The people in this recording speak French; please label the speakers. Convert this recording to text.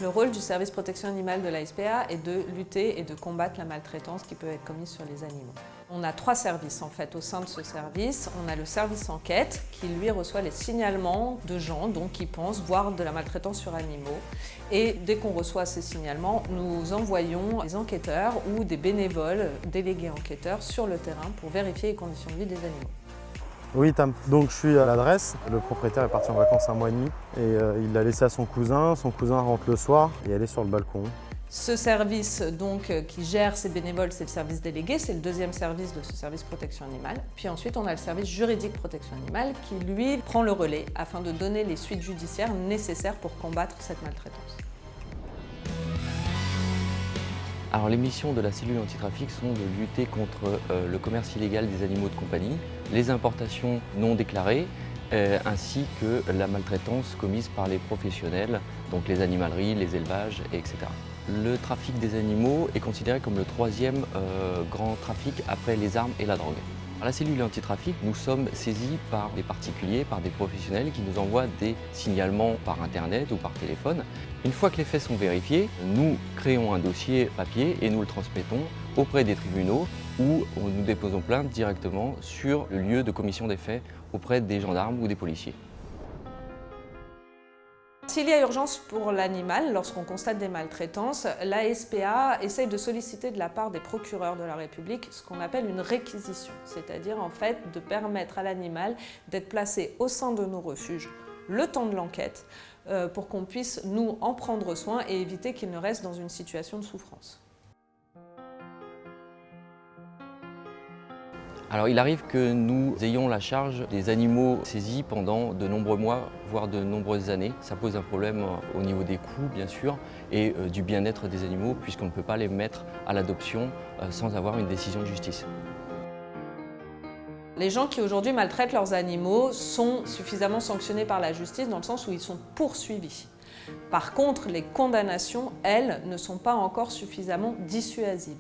Speaker 1: Le rôle du service protection animale de la SPA est de lutter et de combattre la maltraitance qui peut être commise sur les animaux. On a 3 services en fait au sein de ce service. On a le service enquête qui lui reçoit les signalements de gens qui pensent voir de la maltraitance sur animaux. Et dès qu'on reçoit ces signalements, nous envoyons des enquêteurs ou des bénévoles délégués enquêteurs sur le terrain pour vérifier les conditions de vie des animaux.
Speaker 2: Oui, Tam. Donc je suis à l'adresse. Le propriétaire est parti en vacances 1 mois et demi et il l'a laissé à son cousin. Son cousin rentre le soir et elle est sur le balcon.
Speaker 1: Ce service qui gère ces bénévoles, c'est le service délégué, c'est le deuxième service de ce service protection animale. Puis ensuite, on a le service juridique protection animale qui, lui, prend le relais afin de donner les suites judiciaires nécessaires pour combattre cette maltraitance.
Speaker 3: Alors les missions de la cellule antitrafic sont de lutter contre le commerce illégal des animaux de compagnie, les importations non déclarées, ainsi que la maltraitance commise par les professionnels, donc les animaleries, les élevages, etc. Le trafic des animaux est considéré comme le 3e grand trafic après les armes et la drogue. À la cellule antitrafic, nous sommes saisis par des particuliers, par des professionnels qui nous envoient des signalements par internet ou par téléphone. Une fois que les faits sont vérifiés, nous créons un dossier papier et nous le transmettons auprès des tribunaux où nous déposons plainte directement sur le lieu de commission des faits auprès des gendarmes ou des policiers.
Speaker 1: S'il y a urgence pour l'animal, lorsqu'on constate des maltraitances, la SPA essaye de solliciter de la part des procureurs de la République ce qu'on appelle une réquisition, c'est-à-dire en fait de permettre à l'animal d'être placé au sein de nos refuges le temps de l'enquête pour qu'on puisse nous en prendre soin et éviter qu'il ne reste dans une situation de souffrance.
Speaker 3: Alors il arrive que nous ayons la charge des animaux saisis pendant de nombreux mois, voire de nombreuses années. Ça pose un problème au niveau des coûts, bien sûr, et du bien-être des animaux, puisqu'on ne peut pas les mettre à l'adoption sans avoir une décision de justice.
Speaker 1: Les gens qui aujourd'hui maltraitent leurs animaux sont suffisamment sanctionnés par la justice dans le sens où ils sont poursuivis. Par contre, les condamnations, elles, ne sont pas encore suffisamment dissuasives.